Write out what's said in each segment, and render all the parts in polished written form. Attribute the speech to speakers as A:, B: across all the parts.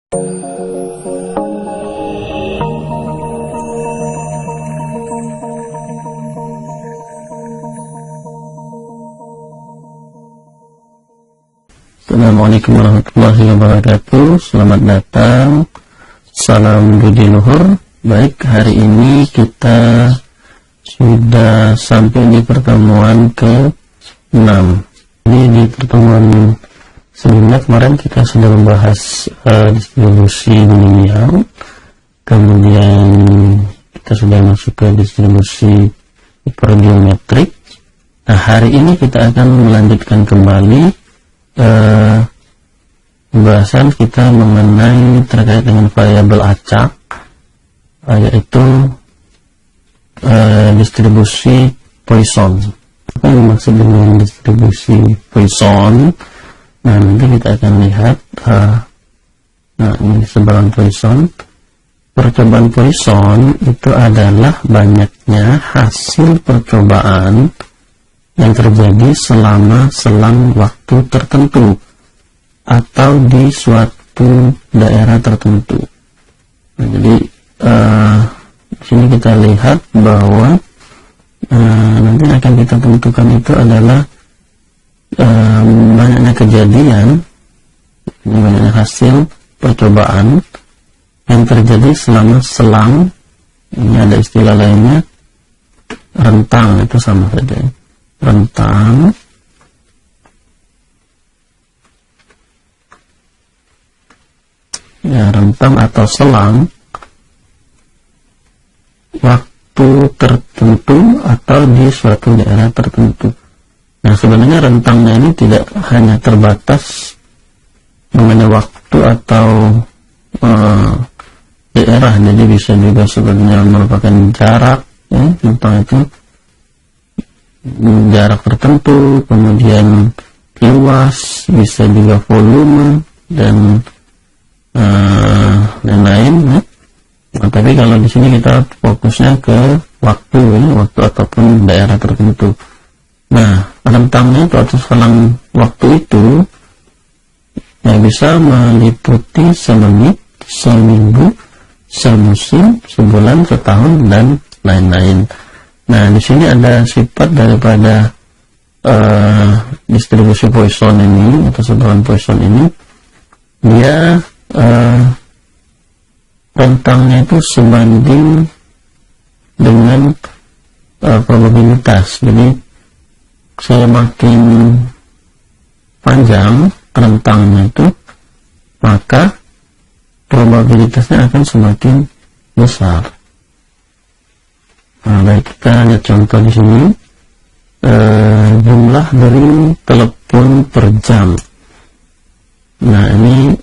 A: Assalamualaikum warahmatullahi wabarakatuh. Selamat datang. Salam Budi Luhur. Baik, hari ini kita sudah sampai di pertemuan ke-6. Jadi di pertemuan sebelumnya kemarin kita sudah membahas distribusi binomial. Kemudian kita sudah masuk ke distribusi hipergeometrik. Nah, hari ini kita akan melanjutkan kembali pembahasan kita mengenai terkait dengan variabel acak, yaitu distribusi Poisson. Apa yang dimaksud dengan distribusi Poisson? Nah, nanti kita akan lihat. Nah, ini sebaran Poisson. Percobaan Poisson itu adalah banyaknya hasil percobaan yang terjadi selama selang waktu tertentu atau di suatu daerah tertentu. Nah, jadi di sini kita lihat bahwa nanti akan kita tentukan itu adalah banyaknya kejadian, banyaknya hasil percobaan yang terjadi selama selang. Ini ada istilah lainnya, rentang, itu sama saja. Rentang rentang atau selang waktu tertentu atau di suatu daerah tertentu. Nah, sebenarnya rentangnya ini tidak hanya terbatas mengenai waktu atau daerah, jadi bisa juga sebenarnya merupakan jarak, ya, rentang itu jarak tertentu, kemudian luas, bisa juga volume dan lain-lain, ya. Nah, tapi kalau di sini kita fokusnya ke waktu, ya, waktu ataupun daerah tertentu. Nah, rentangnya itu atau selang waktu itu ya bisa meliputi semenit, seminggu, semusim, sebulan, setahun, dan lain-lain. Nah, di sini ada sifat daripada distribusi Poisson ini atau sebaran Poisson ini, dia rentangnya itu sebanding dengan probabilitas. Jadi semakin panjang rentangnya itu, maka probabilitasnya akan semakin besar. Nah, baik, kita lihat contoh di sini. Jumlah dari telepon per jam. Nah, ini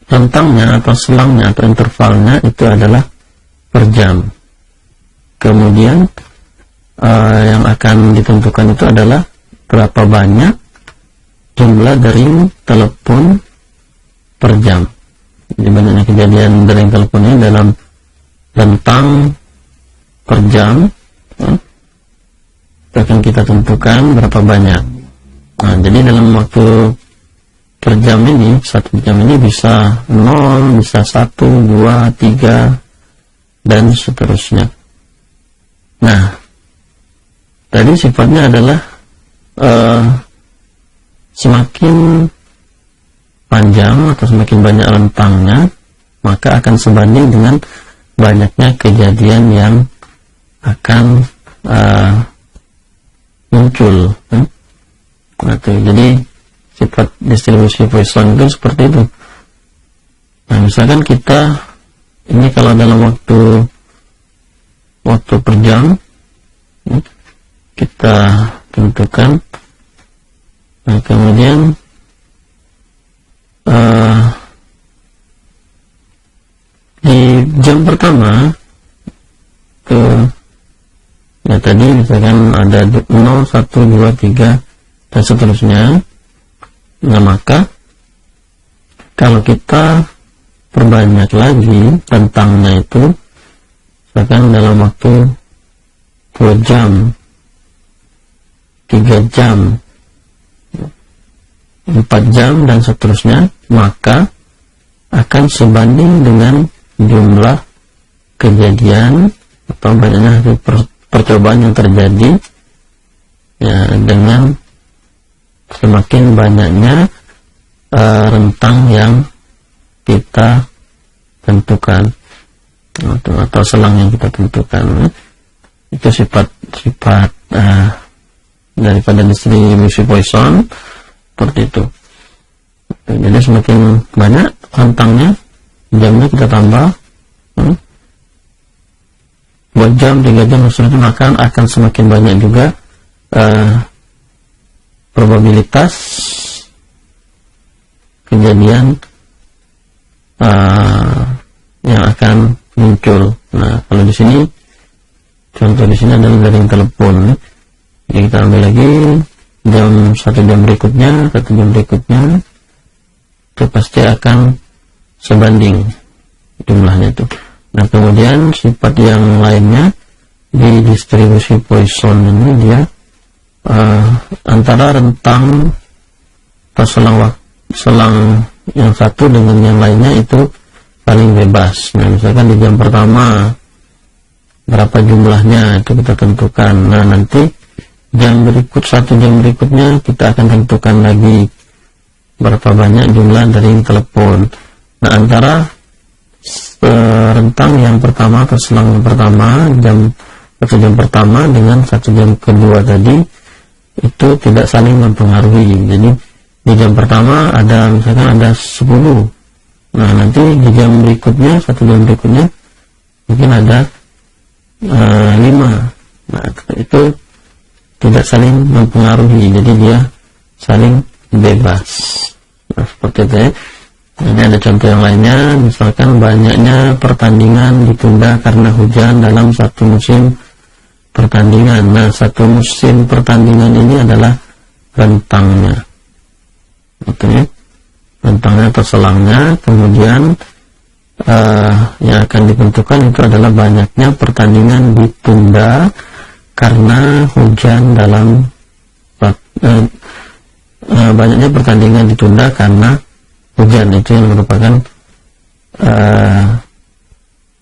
A: rentangnya atau selangnya atau intervalnya itu adalah per jam. Kemudian yang akan ditentukan itu adalah berapa banyak jumlah dari telepon per jam. Jadi banyaknya kejadian dari teleponnya dalam rentang per jam, ya, itu akan kita tentukan berapa banyak. Nah, jadi dalam waktu per jam ini, 1 jam ini bisa 0, bisa 1, 2, 3, dan seterusnya. Nah, tadi sifatnya adalah semakin panjang atau semakin banyak rentangnya, maka akan sebanding dengan banyaknya kejadian yang akan muncul. Nah, jadi sifat distribusi Poisson itu seperti itu. Nah, misalkan kita ini kalau dalam waktu per jam, kita tentukan. Nah, kemudian di jam pertama ya tadi misalkan ada 0, 1, 2, 3 dan seterusnya. Nah, maka kalau kita perbanyak lagi rentangnya itu, misalkan dalam waktu 2 jam, 3 jam, 4 jam dan seterusnya, maka akan sebanding dengan jumlah kejadian atau banyaknya percobaan yang terjadi, ya, dengan semakin banyaknya rentang yang kita tentukan atau selang yang kita tentukan. Itu sifat daripada distribusi Poisson seperti itu. Jadi semakin banyak rentangnya, jamnya kita tambah, 2 jam, 3 jam, maka akan semakin banyak juga probabilitas kejadian yang akan muncul. Nah, kalau di sini contoh di sini adalah dari telepon. Jadi kita ambil lagi satu jam berikutnya, itu pasti akan sebanding jumlahnya itu. Nah, kemudian sifat yang lainnya di distribusi Poisson ini, dia antara rentang atau selang yang satu dengan yang lainnya itu paling bebas. Nah, misalkan di jam pertama berapa jumlahnya itu kita tentukan. Nah, nanti satu jam berikutnya kita akan tentukan lagi berapa banyak jumlah dari telepon. Nah, antara rentang yang pertama atau selang yang pertama, satu jam pertama dengan satu jam kedua tadi, itu tidak saling mempengaruhi. Jadi di jam pertama misalkan ada 10. Nah, nanti di jam berikutnya, satu jam berikutnya mungkin ada 5. Nah, itu tidak saling mempengaruhi, jadi dia saling bebas. Nah, seperti itu ya. Ini ada contoh yang lainnya, misalkan banyaknya pertandingan ditunda karena hujan dalam satu musim pertandingan. Nah, satu musim pertandingan ini adalah rentangnya, gitu ya, rentangnya atau selangnya. Kemudian yang akan ditentukan itu adalah banyaknya pertandingan ditunda karena hujan dalam banyaknya pertandingan ditunda karena hujan. Itu yang merupakan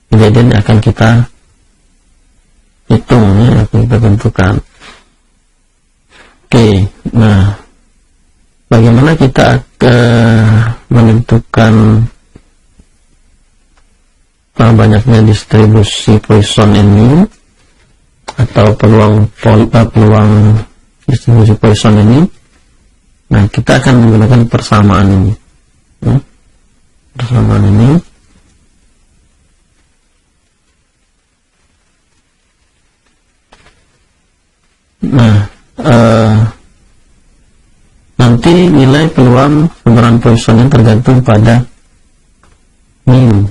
A: kejadian yang akan kita hitung, ya, akan kita tentukan. Oke, nah, bagaimana kita menentukan banyaknya distribusi Poisson ini atau peluang distribusi Poisson ini? Nah, kita akan menggunakan persamaan ini, ya. Persamaan ini nanti nilai peluang sebaran Poisson yang tergantung pada min.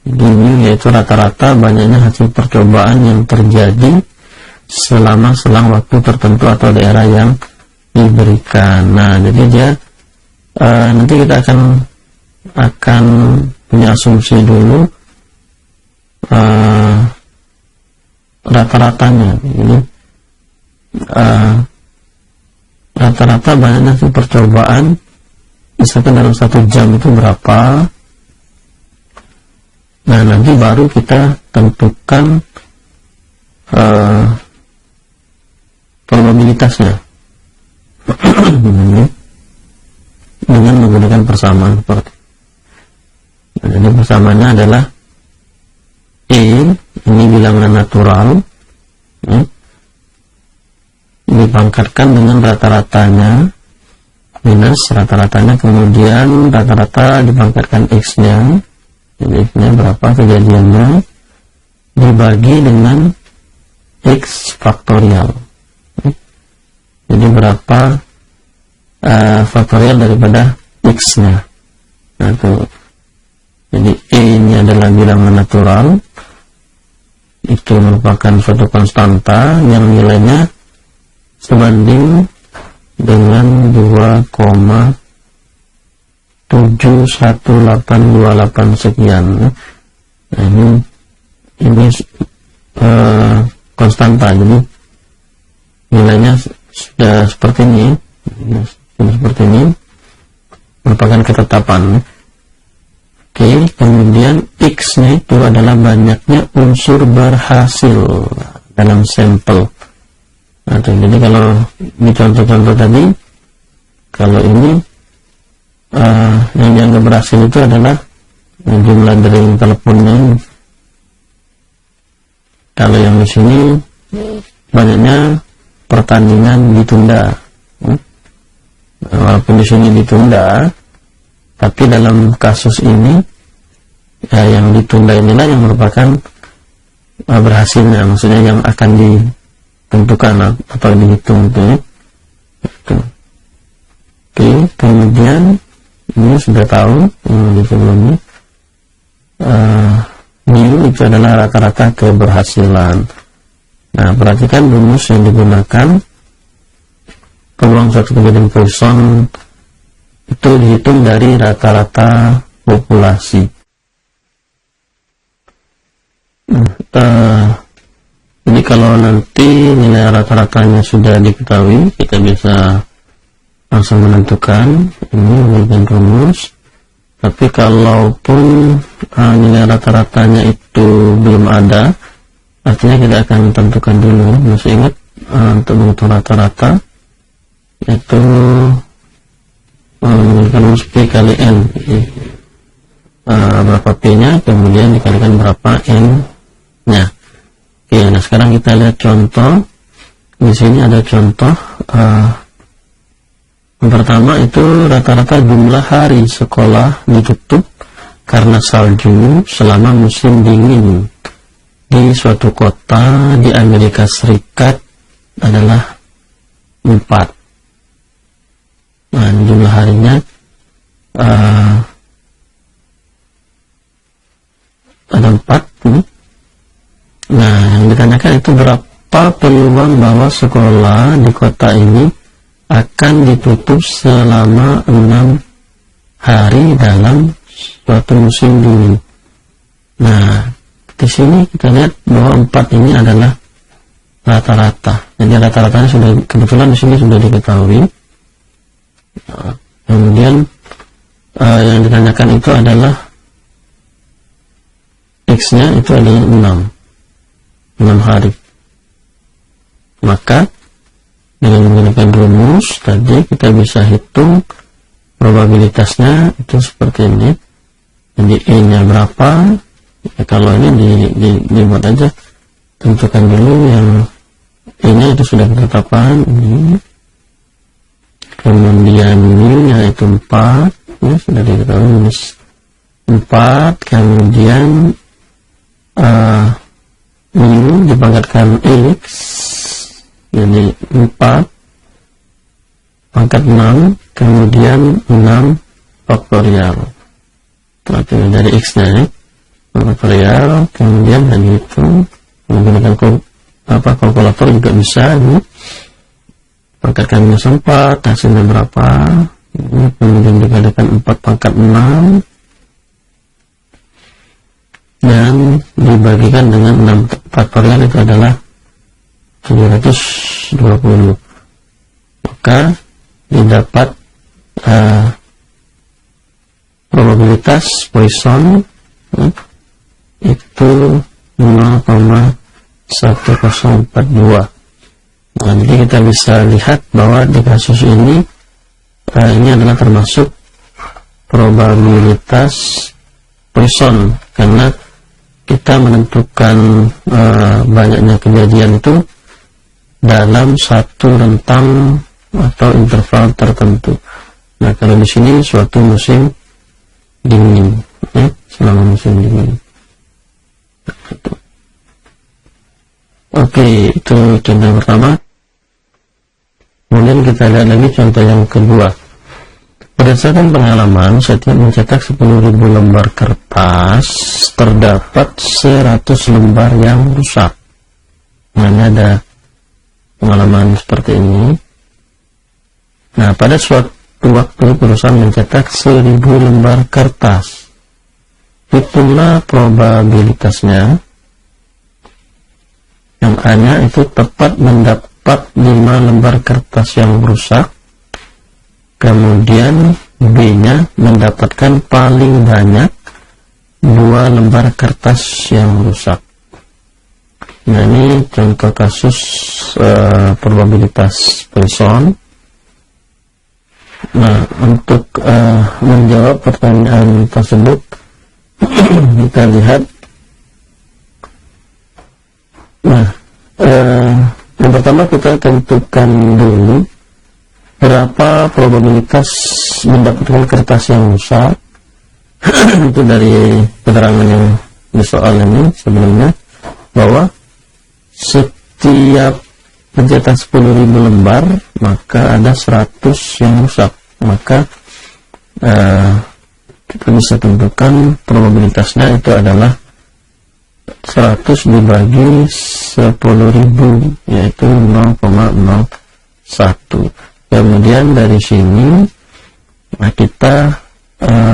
A: Min yaitu rata-rata banyaknya hasil percobaan yang terjadi selama selang waktu tertentu atau daerah yang diberikan. Nah, jadi dia nanti kita akan punya asumsi dulu rata-ratanya. Jadi rata-rata banyaknya hasil percobaan misalkan dalam 1 jam itu berapa. Nah, nanti baru kita tentukan probabilitasnya dengan menggunakan persamaan seperti. Nah, jadi persamaannya adalah E, ini bilangan natural, ya, dipangkatkan dengan rata-ratanya minus rata-ratanya, kemudian rata-rata dipangkatkan X-nya. Jadi X-nya berapa kejadiannya dibagi dengan X faktorial. Jadi berapa faktorial daripada X-nya. Nah, itu. Jadi E ini adalah bilangan natural. Itu merupakan suatu konstanta yang nilainya sebanding dengan 2,71828 sekian. Nah, ini konstanta, jadi nilainya sudah seperti ini, sudah seperti ini. merupakan ketetapan. Oke, kemudian X-nya itu adalah banyaknya unsur berhasil dalam sampel. Nah, jadi kalau di contoh-contoh tadi, kalau ini yang dianggap berhasil itu adalah jumlah dering teleponnya. Kalau yang di sini banyaknya pertandingan ditunda. Walaupun di sini ditunda, tapi dalam kasus ini yang ditunda inilah yang merupakan berhasilnya, maksudnya yang akan ditentukan atau dihitung itu. Oke, kemudian ini sudah tahu di sebelumnya mu itu adalah rata-rata keberhasilan. Nah, perhatikan rumus yang digunakan. Peluang suatu kejadian Poisson itu dihitung dari rata-rata populasi. Jadi kalau nanti nilai rata-ratanya sudah diketahui, kita bisa langsung menentukan ini memberikan rumus. Tapi kalaupun nilai rata-ratanya itu belum ada, artinya kita akan tentukan dulu. Masih ingat untuk menghitung rata-rata itu menggunakan rumus P kali N. Berapa P-nya, kemudian dikalikan berapa N-nya. Oke, nah sekarang kita lihat contoh. Di sini ada contoh. Yang pertama itu rata-rata jumlah hari sekolah ditutup karena salju selama musim dingin di suatu kota di Amerika Serikat adalah 4. Nah, jumlah harinya ada 4 nih. Nah, yang ditanyakan itu berapa peluang bahwa sekolah di kota ini akan ditutup selama 6 hari dalam suatu musim dingin. Nah, di sini kita lihat bahwa 4 ini adalah rata-rata. Jadi rata-ratanya sudah, kebetulan di sini sudah diketahui. Kemudian yang ditanyakan itu adalah X-nya itu adalah 6 hari. Maka dengan menggunakan rumus tadi kita bisa hitung probabilitasnya itu seperti ini. Jadi E-nya berapa? Ya, kalau ini dibuat aja, tentukan dulu yang E-nya itu sudah ketetapan ini. Kemudian mu-nya itu 4, ya, sudah diketahui minus 4. Kemudian mu dipangkatkan X, jadi 4 pangkat 6, kemudian 6 faktorial. Artinya dari X-nya ya, faktorial, kemudian dihitung menggunakan kalkulator juga bisa ini. Pangkatkan minus 4, hasilnya berapa? Ini kemudian dikalikan 4 pangkat 6 dan dibagikan dengan 6 faktorial, itu adalah 720. Maka didapat probabilitas Poisson itu 0,1042. Nah, jadi kita bisa lihat bahwa di kasus ini adalah termasuk probabilitas Poisson, karena kita menentukan banyaknya kejadian itu dalam satu rentang atau interval tertentu. Nah, kalau di sini suatu musim dingin, ya, selama musim dingin. Oke, itu contoh yang pertama. Kemudian kita lihat lagi contoh yang kedua. Berdasarkan pengalaman, setiap mencetak 10.000 lembar kertas, terdapat 100 lembar yang rusak. Nah, ini ada pengalaman seperti ini. Nah, pada suatu waktu perusahaan mencetak 1.000 lembar kertas. Hitunglah probabilitasnya. Yang A-nya itu tepat mendapat 5 lembar kertas yang rusak. Kemudian B-nya mendapatkan paling banyak 2 lembar kertas yang rusak. Nah, ini contoh kasus probabilitas Poisson. Nah, untuk menjawab pertanyaan tersebut kita lihat. Nah, yang pertama kita tentukan dulu berapa probabilitas mendapatkan kertas yang rusak. Itu dari keterangan yang di soal ini sebelumnya, bahwa setiap pencetak 10.000 lembar maka ada 100 yang rusak. Maka kita bisa tentukan probabilitasnya itu adalah 100 dibagi 10.000, yaitu 0,01. Kemudian dari sini kita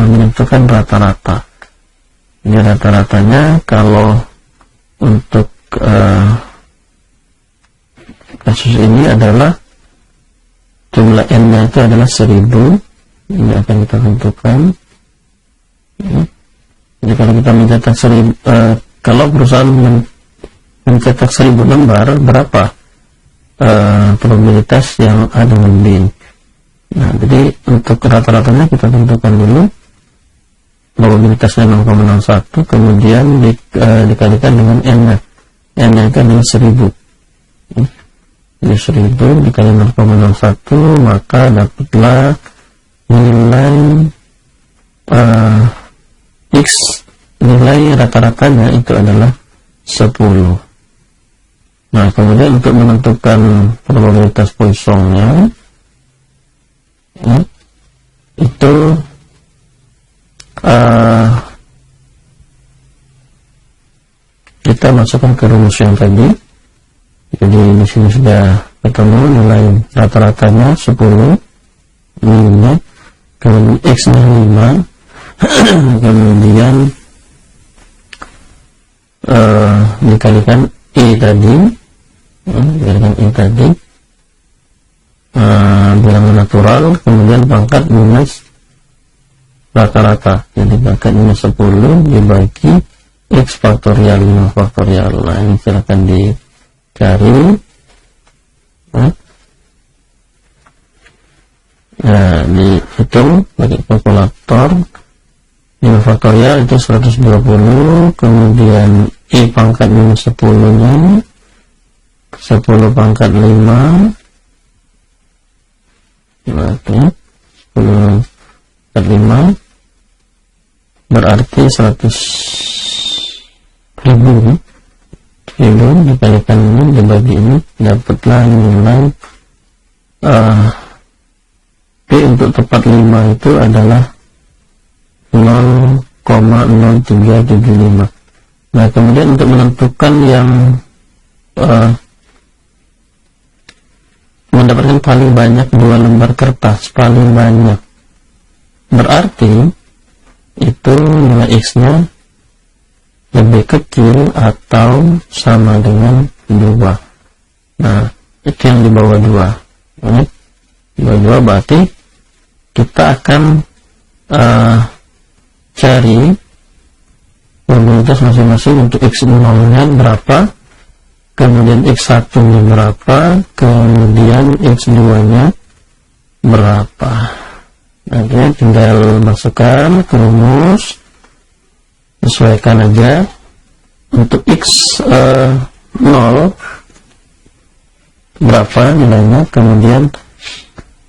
A: menentukan rata-rata. Ini rata-ratanya kalau untuk kasus ini adalah jumlah N-nya itu adalah 1000. Ini akan kita tentukan. Jadi kalau kita mencetak 1000, kalau perusahaan mencetak 1000 lembar, berapa probabilitas yang A dengan B? Nah, jadi untuk rata-ratanya kita tentukan dulu probabilitasnya 0,01, kemudian dikalikan dengan N-nya. N-nya itu adalah 1000. Jadi 1000 dikali 0,01, maka dapatlah nilai X, nilai rata-ratanya itu adalah 10. Nah, kemudian untuk menentukan probabilitas Poissonnya, itu kita masukkan ke rumus yang tadi. Jadi di sini sudah ketemu nilai rata-ratanya 10, minusnya, kemudian X-nya 5, kemudian dikalikan I tadi, bilangan natural, kemudian pangkat minus rata-rata. Jadi pangkat minus 10 dibagi X faktorial 5 faktorial. Nah, ini silakan dicari. Nah, dihitung pakai kalkulator. 5 faktorial itu 120, kemudian I pangkat minus 10 nya 10 pangkat 5, berarti 10 pangkat 5 berarti 100.000 dikalikan ini dibagi ini, dapatlah nilai P untuk tepat 5 itu adalah 0,0375. Nah, kemudian untuk menentukan yang mendapatkan paling banyak 2 lembar kertas, paling banyak, berarti itu nilai X-nya lebih kecil atau sama dengan 2. Nah, itu yang di bawah 2. Ini di bawah 2 berarti kita akan cari probabilitas masing-masing untuk X0 nya berapa, kemudian X1 nya berapa, kemudian X2 nya berapa. Nanti tinggal masukkan ke rumus, sesuaikan aja. Untuk X0 berapa nilainya, kemudian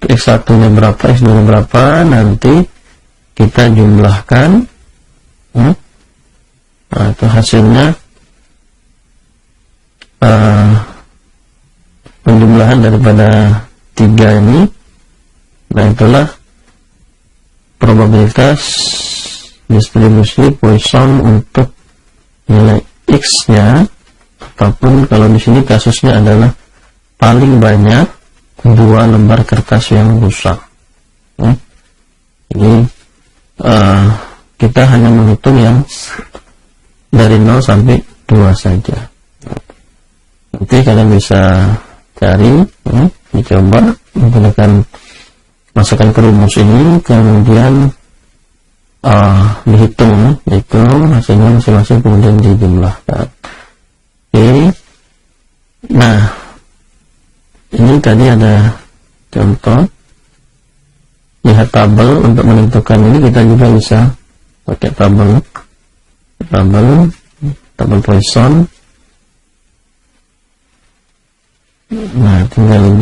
A: X1 nya berapa, X2 nya berapa, nanti kita jumlahkan. Nah, itu hasilnya penjumlahan daripada 3 ini. Nah, itulah probabilitas distribusi Poisson untuk nilai X-nya, ataupun kalau di sini kasusnya adalah paling banyak 2 lembar kertas yang rusak. Jadi kita hanya menghitung yang dari 0 sampai 2 saja. Nanti kalian bisa cari, dicoba menggunakan masukkan ke rumus ini, kemudian dihitung hasilnya masing-masing, kemudian dijumlahkan. Oke. Nah, ini tadi ada contoh. Lihat tabel untuk menentukan ini, kita juga bisa pakai tabel Poisson. Nah, tinggal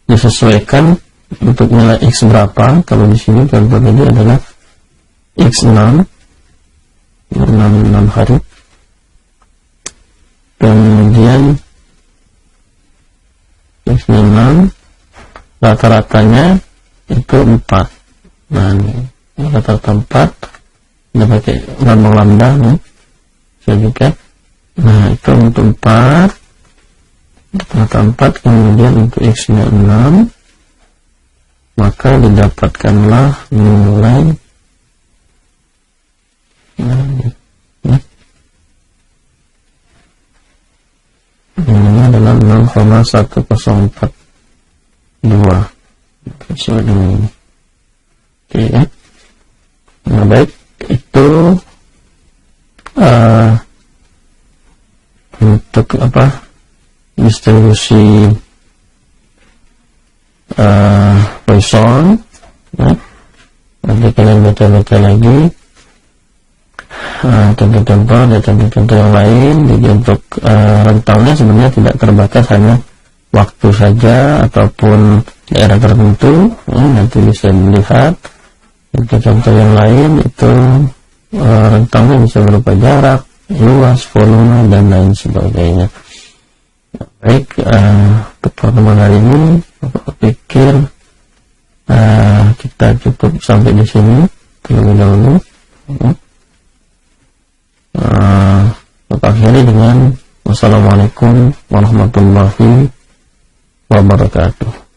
A: disesuaikan untuk nilai X berapa. Kalau di sini contoh tadi adalah X6 hari. Kemudian X6 rata-ratanya itu 4. Nah, ini rata-rata 4. Kita pakai lambda nih. Saya juga. Nah, itu untuk 4. Rata-rata 4. Kemudian untuk X-nya 6. Maka didapatkanlah nilai ini adalah 6,1042 sesuai dengan ini. Oke ya. Nah, baik, itu untuk distribusi Poisson ya. Nanti kalian baca-baca lagi contoh-contoh dan contoh-contoh yang lain. Jadi untuk rentangnya sebenarnya tidak terbatas hanya waktu saja ataupun daerah tertentu ya. Nanti bisa dilihat contoh-contoh yang lain itu rentangnya bisa berupa jarak, luas, volume, dan lain sebagainya. Baik, untuk pertemuan hari ini aku pikir kita cukup sampai di sini terlebih dahulu. Kita akhiri dengan wassalamualaikum warahmatullahi wabarakatuh.